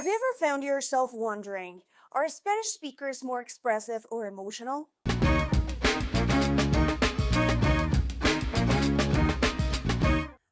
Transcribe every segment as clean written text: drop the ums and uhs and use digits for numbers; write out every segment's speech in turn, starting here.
Have you ever found yourself wondering, are Spanish speakers more expressive or emotional?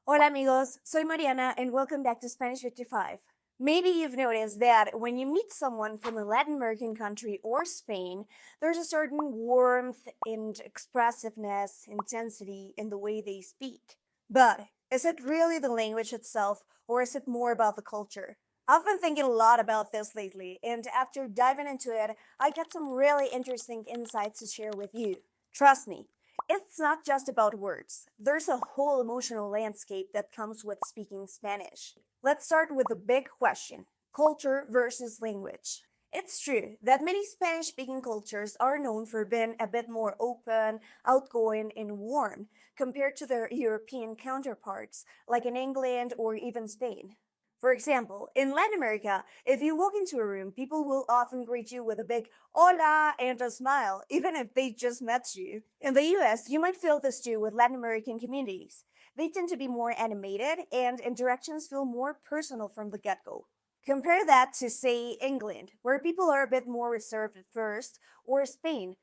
Hola amigos, soy Mariana and welcome back to Spanish 55. Maybe you've noticed that when you meet someone from a Latin American country or Spain, there's a certain warmth and expressiveness, intensity in the way they speak. But is it really the language itself, or is it more about the culture? I've been thinking a lot about this lately, and after diving into it, I got some really interesting insights to share with you. Trust me, it's not just about words. There's a whole emotional landscape that comes with speaking Spanish. Let's start with the big question: culture versus language. It's true that many Spanish speaking cultures are known for being a bit more open, outgoing, and warm compared to their European counterparts, like in England or even Spain. For example, in Latin America, if you walk into a room, people will often greet you with a big hola and a smile, even if they just met you. In the US, you might feel this too with Latin American communities. They tend to be more animated and interactions feel more personal from the get-go. Compare that to, say, England, where people are a bit more reserved at first, or Spain,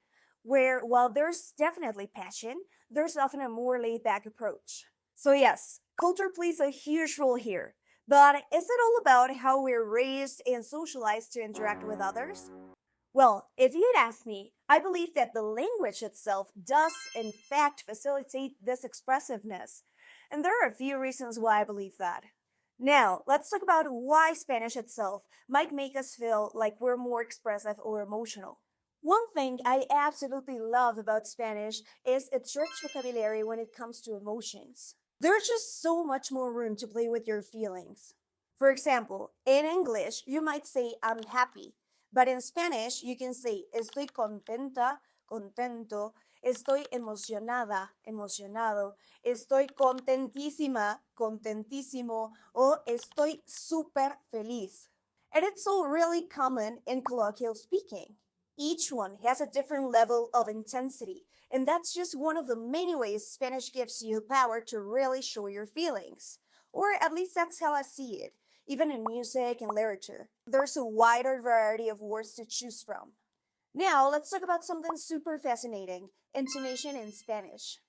where while there's definitely passion, there's often a more laid-back approach. So yes, culture plays a huge role here. But is it all about how we're raised and socialized to interact with others? Well, if you'd ask me, I believe that the language itself does, in fact, facilitate this expressiveness. And there are a few reasons why I believe that. Now, let's talk about why Spanish itself might make us feel like we're more expressive or emotional. One thing I absolutely love about Spanish is its rich vocabulary when it comes to emotions. There's just so much more room to play with your feelings. For example, in English, you might say, I'm happy. But in Spanish, you can say, estoy contenta, contento, estoy emocionada, emocionado, estoy contentísima, contentísimo, o estoy súper feliz. And it's all really common in colloquial speaking. Each one has a different level of intensity, and that's just one of the many ways Spanish gives you power to really show your feelings. Or at least that's how I see it. Even in music and literature, there's a wider variety of words to choose from. Now, let's talk about something super fascinating: intonation in Spanish.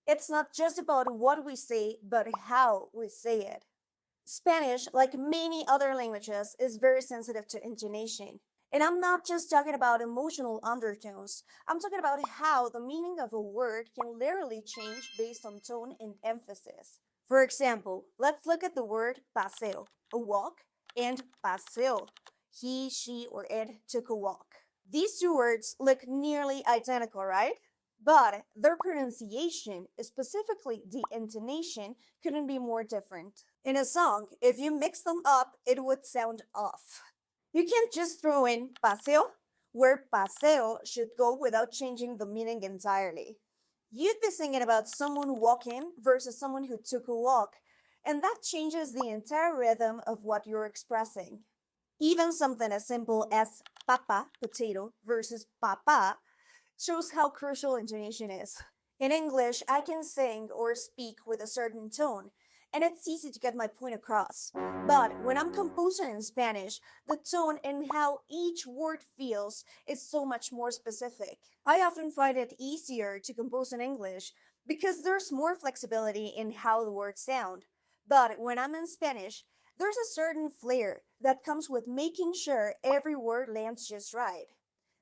It's not just about what we say, but how we say it. Spanish, like many other languages, is very sensitive to intonation. And I'm not just talking about emotional undertones. I'm talking about how the meaning of a word can literally change based on tone and emphasis. For example, let's look at the word paseo, a walk, and paseo, he, she, or it took a walk. These two words look nearly identical, right? But their pronunciation, specifically the intonation, couldn't be more different. In a song, if you mix them up, it would sound off. You can't just throw in Paseo, where Paseo should go without changing the meaning entirely. You'd be singing about someone walking versus someone who took a walk, and that changes the entire rhythm of what you're expressing. Even something as simple as Papá, potato, versus Papá shows how crucial intonation is. In English, I can sing or speak with a certain tone, and it's easy to get my point across. But when I'm composing in Spanish, the tone and how each word feels is so much more specific. I often find it easier to compose in English because there's more flexibility in how the words sound. But when I'm in Spanish, there's a certain flair that comes with making sure every word lands just right.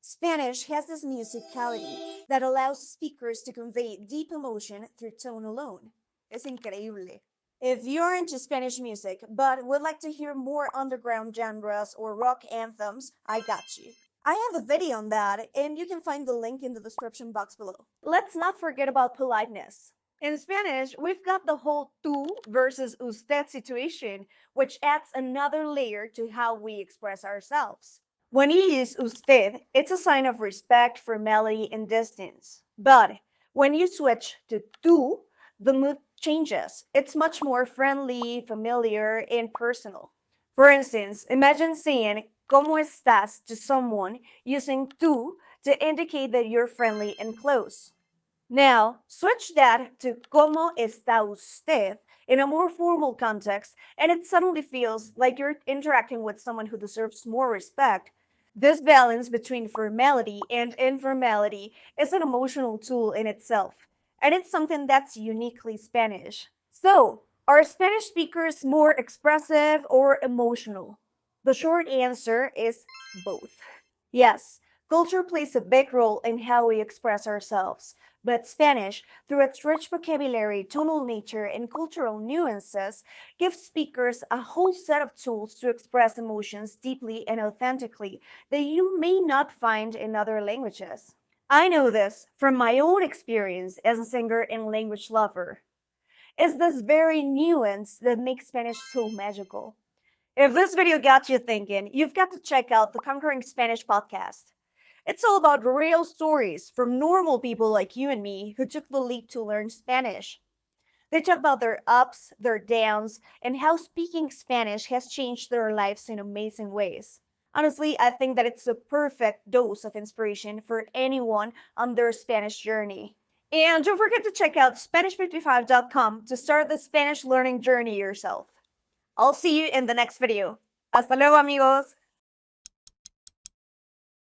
Spanish has this musicality that allows speakers to convey deep emotion through tone alone. Es increíble. If you're into Spanish music but would like to hear more underground genres or rock anthems, I got you. I have a video on that, and you can find the link in the description box below. Let's not forget about politeness. In Spanish, we've got the whole tú versus usted situation, which adds another layer to how we express ourselves. When you use usted, it's a sign of respect, formality, and distance. But when you switch to tú, the mood changes. It's much more friendly, familiar, and personal. For instance, imagine saying ¿Cómo estás to someone using tú to indicate that you're friendly and close. Now, switch that to ¿Cómo está usted? in a more formal context, and it suddenly feels like you're interacting with someone who deserves more respect. This balance between formality and informality is an emotional tool in itself, and it's something that's uniquely Spanish. So, are Spanish speakers more expressive or emotional? The short answer is both. Yes, culture plays a big role in how we express ourselves, but Spanish, through its rich vocabulary, tonal nature, and cultural nuances, gives speakers a whole set of tools to express emotions deeply and authentically that you may not find in other languages. I know this from my own experience as a singer and language lover. It's this very nuance that makes Spanish so magical. If this video got you thinking, you've got to check out the Conquering Spanish podcast. It's all about real stories from normal people like you and me who took the leap to learn Spanish. They talk about their ups, their downs, and how speaking Spanish has changed their lives in amazing ways. Honestly, I think that it's a perfect dose of inspiration for anyone on their Spanish journey. And don't forget to check out Spanish55.com to start the Spanish learning journey yourself. I'll see you in the next video. Hasta luego, amigos!